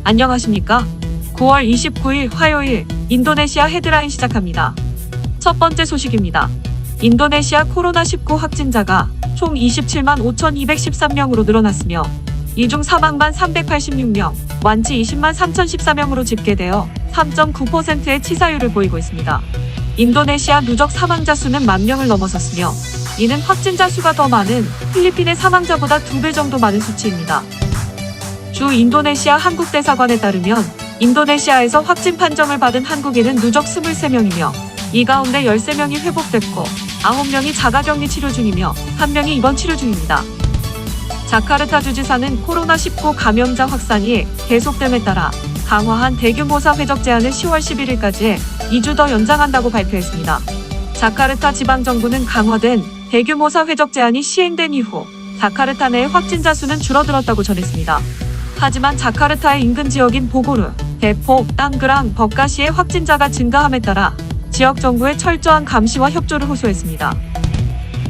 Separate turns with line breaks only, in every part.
안녕하십니까? 9월 29일 화요일 인도네시아 헤드라인 시작합니다. 첫 번째 소식입니다. 인도네시아 코로나19 확진자가 총 27만 5,213명으로 늘어났으며 이 중 사망만 386명, 완치 20만 3,014명으로 집계되어 3.9%의 치사율을 보이고 있습니다. 인도네시아 누적 사망자 수는 10,000명을 넘어섰으며 이는 확진자 수가 더 많은 필리핀의 사망자보다 2배 정도 많은 수치입니다. 주 인도네시아 한국대사관에 따르면 인도네시아에서 확진 판정을 받은 한국인은 누적 23명이며 이 가운데 13명이 회복됐고 9명이 자가격리 치료 중이며 1명이 입원 치료 중입니다. 자카르타 주지사는 코로나19 감염자 확산이 계속됨에 따라 강화한 대규모 사회적 제한을 10월 11일까지 2주 더 연장한다고 발표했습니다. 자카르타 지방정부는 강화된 대규모 사회적 제한이 시행된 이후 자카르타 내의 확진자 수는 줄어들었다고 전했습니다. 하지만 자카르타의 인근 지역인 보고르, 데폭, 땅그랑, 버카시의 확진자가 증가함에 따라 지역 정부의 철저한 감시와 협조를 호소했습니다.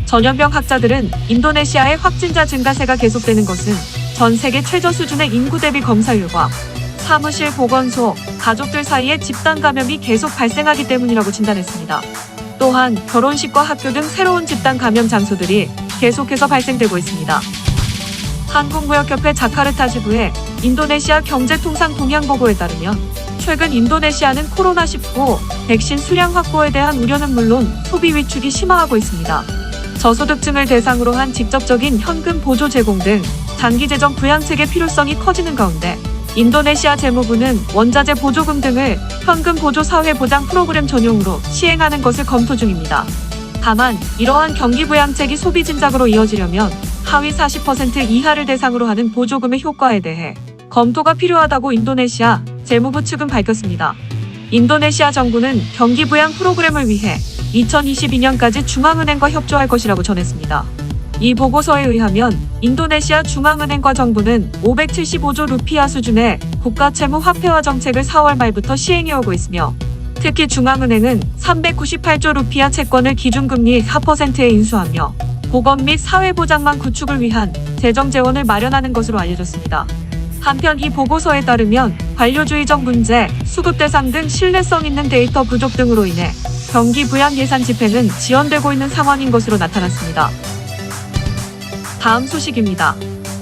전염병 학자들은 인도네시아의 확진자 증가세가 계속되는 것은 전 세계 최저 수준의 인구 대비 검사율과 사무실, 보건소, 가족들 사이에 집단 감염이 계속 발생하기 때문이라고 진단했습니다. 또한 결혼식과 학교 등 새로운 집단 감염 장소들이 계속해서 발생되고 있습니다. 한국무역협회 자카르타 지부의 인도네시아 경제통상동향보고에 따르면 최근 인도네시아는 코로나19 백신 수량 확보에 대한 우려는 물론 소비 위축이 심화하고 있습니다. 저소득층을 대상으로 한 직접적인 현금 보조 제공 등 장기재정 부양책의 필요성이 커지는 가운데 인도네시아 재무부는 원자재 보조금 등을 현금 보조 사회보장 프로그램 전용으로 시행하는 것을 검토 중입니다. 다만 이러한 경기부양책이 소비 진작으로 이어지려면 하위 40% 이하를 대상으로 하는 보조금의 효과에 대해 검토가 필요하다고 인도네시아 재무부 측은 밝혔습니다. 인도네시아 정부는 경기부양 프로그램을 위해 2022년까지 중앙은행과 협조할 것이라고 전했습니다. 이 보고서에 의하면 인도네시아 중앙은행과 정부는 575조 루피아 수준의 국가 채무 화폐화 정책을 4월 말부터 시행해오고 있으며 특히 중앙은행은 398조 루피아 채권을 기준금리 4%에 인수하며 보건 및 사회보장망 구축을 위한 재정 재원을 마련하는 것으로 알려졌습니다. 한편 이 보고서에 따르면 관료주의적 문제, 수급 대상 등 신뢰성 있는 데이터 부족 등으로 인해 경기 부양 예산 집행은 지연되고 있는 상황인 것으로 나타났습니다. 다음 소식입니다.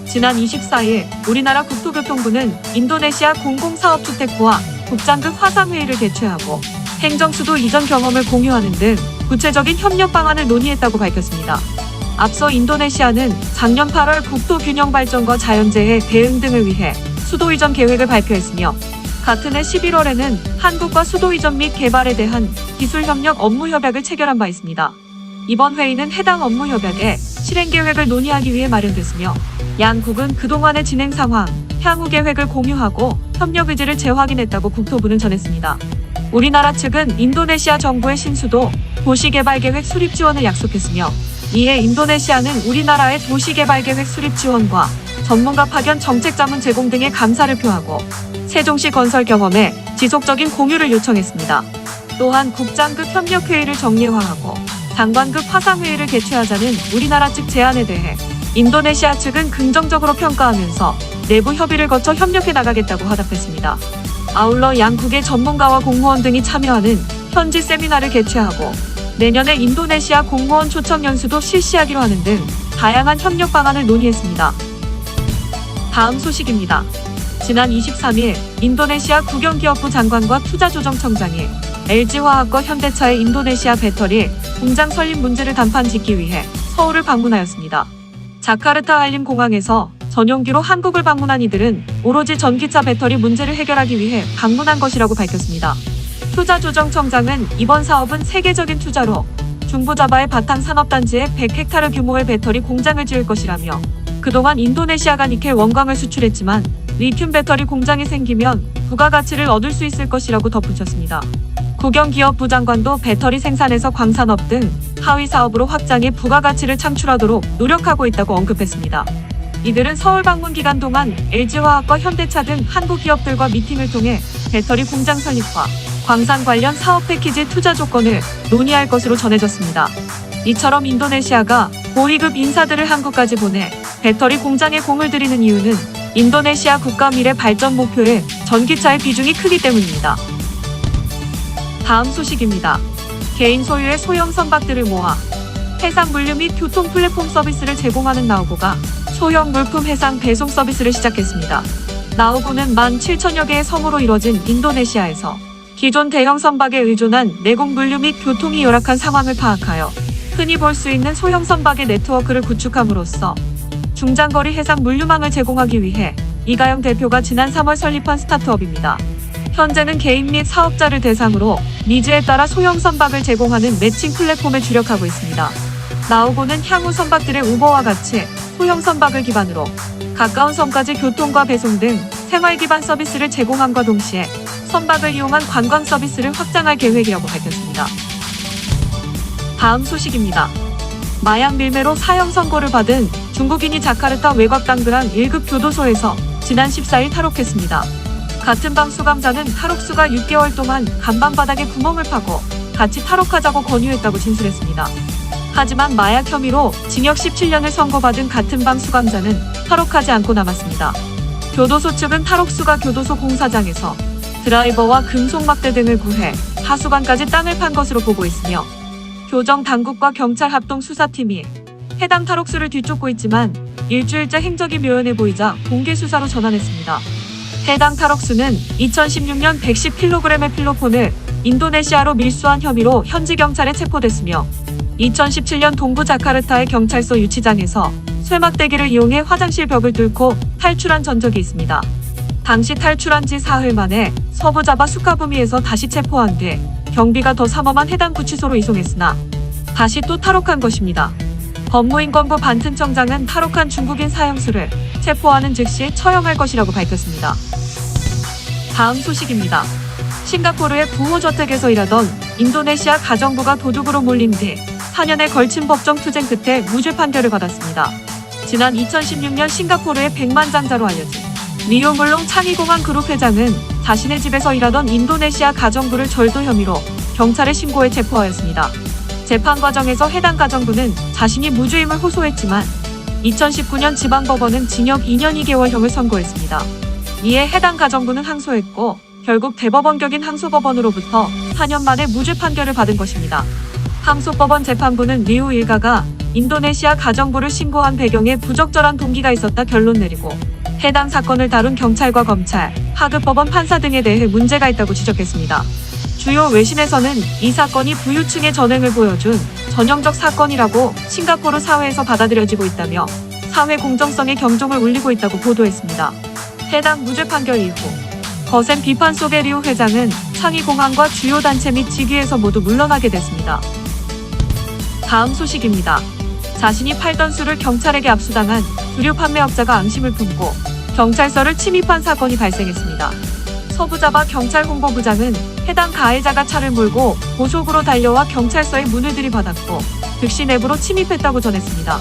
지난 24일 우리나라 국토교통부는 인도네시아 공공사업주택부와 국장급 화상회의를 개최하고 행정수도 이전 경험을 공유하는 등 구체적인 협력 방안을 논의했다고 밝혔습니다. 앞서 인도네시아는 작년 8월 국토균형 발전과 자연재해 대응 등을 위해 수도 이전 계획을 발표했으며 같은 해 11월에는 한국과 수도 이전 및 개발에 대한 기술협력 업무협약을 체결한 바 있습니다. 이번 회의는 해당 업무협약의 실행계획을 논의하기 위해 마련됐으며 양국은 그동안의 진행 상황, 향후 계획을 공유하고 협력 의지를 재확인했다고 국토부는 전했습니다. 우리나라 측은 인도네시아 정부의 신수도 도시개발계획 수립 지원을 약속했으며 이에 인도네시아는 우리나라의 도시개발계획 수립 지원과 전문가 파견 정책자문 제공 등의 감사를 표하고 세종시 건설 경험에 지속적인 공유를 요청했습니다. 또한 국장급 협력회의를 정례화하고 장관급 화상회의를 개최하자는 우리나라 측 제안에 대해 인도네시아 측은 긍정적으로 평가하면서 내부 협의를 거쳐 협력해 나가겠다고 화답했습니다. 아울러 양국의 전문가와 공무원 등이 참여하는 현지 세미나를 개최하고 내년에 인도네시아 공무원 초청 연수도 실시하기로 하는 등 다양한 협력 방안을 논의했습니다. 다음 소식입니다. 지난 23일 인도네시아 국영기업부 장관과 투자조정청장이 LG화학과 현대차의 인도네시아 배터리 공장 설립 문제를 단판 짓기 위해 서울을 방문하였습니다. 자카르타 알림공항에서 전용기로 한국을 방문한 이들은 오로지 전기차 배터리 문제를 해결하기 위해 방문한 것이라고 밝혔습니다. 투자조정청장은 이번 사업은 세계적인 투자로 중부자바의 바탕 산업단지에 100헥타르 규모의 배터리 공장을 지을 것이라며 그동안 인도네시아가 니켈 원광을 수출했지만 리튬 배터리 공장이 생기면 부가가치를 얻을 수 있을 것이라고 덧붙였습니다. 국영기업부 장관도 배터리 생산에서 광산업 등 하위 사업으로 확장해 부가가치를 창출하도록 노력하고 있다고 언급했습니다. 이들은 서울 방문 기간 동안 LG화학과 현대차 등 한국 기업들과 미팅을 통해 배터리 공장 설립과 광산 관련 사업 패키지 투자 조건을 논의할 것으로 전해졌습니다. 이처럼 인도네시아가 고위급 인사들을 한국까지 보내 배터리 공장에 공을 들이는 이유는 인도네시아 국가 미래 발전 목표에 전기차의 비중이 크기 때문입니다. 다음 소식입니다. 개인 소유의 소형 선박들을 모아 해상 물류 및 교통 플랫폼 서비스를 제공하는 나우고가 소형 물품 해상 배송 서비스를 시작했습니다. 나우고는 17,000여 개의 섬으로 이뤄진 인도네시아에서 기존 대형 선박에 의존한 내국 물류 및 교통이 열악한 상황을 파악하여 흔히 볼 수 있는 소형 선박의 네트워크를 구축함으로써 중장거리 해상 물류망을 제공하기 위해 이가영 대표가 지난 3월 설립한 스타트업입니다. 현재는 개인 및 사업자를 대상으로 니즈에 따라 소형 선박을 제공하는 매칭 플랫폼에 주력하고 있습니다. 나우고는 향후 선박들의 우버와 같이 소형 선박을 기반으로 가까운 섬까지 교통과 배송 등 생활 기반 서비스를 제공함과 동시에 선박을 이용한 관광 서비스를 확장할 계획이라고 밝혔습니다. 다음 소식입니다. 마약 밀매로 사형 선고를 받은 중국인이 자카르타 외곽 당그랑 1급 교도소에서 지난 14일 탈옥했습니다. 같은 방 수감자는 탈옥수가 6개월 동안 간방 바닥에 구멍을 파고 같이 탈옥하자고 권유했다고 진술했습니다. 하지만 마약 혐의로 징역 17년을 선고받은 같은 방 수감자는 탈옥하지 않고 남았습니다. 교도소 측은 탈옥수가 교도소 공사장에서 드라이버와 금속 막대 등을 구해 하수관까지 땅을 판 것으로 보고 있으며 교정 당국과 경찰 합동 수사팀이 해당 탈옥수를 뒤쫓고 있지만 일주일째 행적이 묘연해 보이자 공개 수사로 전환했습니다. 해당 탈옥수는 2016년 110kg의 필로폰을 인도네시아로 밀수한 혐의로 현지 경찰에 체포됐으며 2017년 동부 자카르타의 경찰서 유치장에서 쇠막대기를 이용해 화장실 벽을 뚫고 탈출한 전적이 있습니다. 당시 탈출한 지 사흘 만에 서부 자바 수카부미에서 다시 체포한 뒤 경비가 더 삼엄한 해당 구치소로 이송했으나 다시 또 탈옥한 것입니다. 법무인권부 반튼청장은 탈옥한 중국인 사형수를 체포하는 즉시 처형할 것이라고 밝혔습니다. 다음 소식입니다. 싱가포르의 부호저택에서 일하던 인도네시아 가정부가 도둑으로 몰린 뒤 4년에 걸친 법정 투쟁 끝에 무죄 판결을 받았습니다. 지난 2016년 싱가포르의 백만장자로 알려진 리오물롱 창의공항 그룹 회장은 자신의 집에서 일하던 인도네시아 가정부를 절도 혐의로 경찰에 신고해 체포하였습니다. 재판 과정에서 해당 가정부는 자신이 무죄임을 호소했지만 2019년 지방법원은 징역 2년 2개월형을 선고했습니다. 이에 해당 가정부는 항소했고 결국 대법원 격인 항소법원으로부터 4년 만에 무죄 판결을 받은 것입니다. 항소법원 재판부는 리우 일가가 인도네시아 가정부를 신고한 배경에 부적절한 동기가 있었다 결론 내리고 해당 사건을 다룬 경찰과 검찰, 하급법원 판사 등에 대해 문제가 있다고 지적했습니다. 주요 외신에서는 이 사건이 부유층의 전횡을 보여준 전형적 사건이라고 싱가포르 사회에서 받아들여지고 있다며 사회 공정성에 경종을 울리고 있다고 보도했습니다. 해당 무죄 판결 이후 거센 비판 속의 리우 회장은 창의공항과 주요 단체 및 직위에서 모두 물러나게 됐습니다. 다음 소식입니다. 자신이 팔던 술을 경찰에게 압수당한 주류 판매업자가 앙심을 품고 경찰서를 침입한 사건이 발생했습니다. 서부자바 경찰 홍보부장은 해당 가해자가 차를 몰고 고속으로 달려와 경찰서의 문을 들이받았고 즉시 내부로 침입했다고 전했습니다.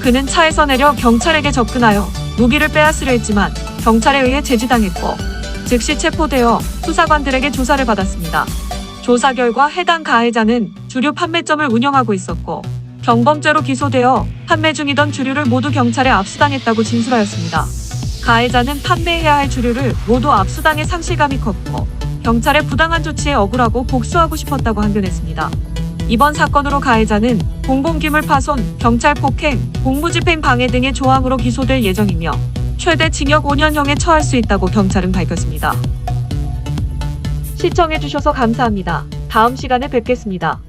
그는 차에서 내려 경찰에게 접근하여 무기를 빼앗으려 했지만 경찰에 의해 제지당했고 즉시 체포되어 수사관들에게 조사를 받았습니다. 조사 결과 해당 가해자는 주류 판매점을 운영하고 있었고 경범죄로 기소되어 판매 중이던 주류를 모두 경찰에 압수당했다고 진술하였습니다. 가해자는 판매해야 할 주류를 모두 압수당해 상실감이 컸고 경찰의 부당한 조치에 억울하고 복수하고 싶었다고 항변했습니다. 이번 사건으로 가해자는 공공기물 파손, 경찰 폭행, 공무집행 방해 등의 조항으로 기소될 예정이며 최대 징역 5년형에 처할 수 있다고 경찰은 밝혔습니다. 시청해주셔서 감사합니다. 다음 시간에 뵙겠습니다.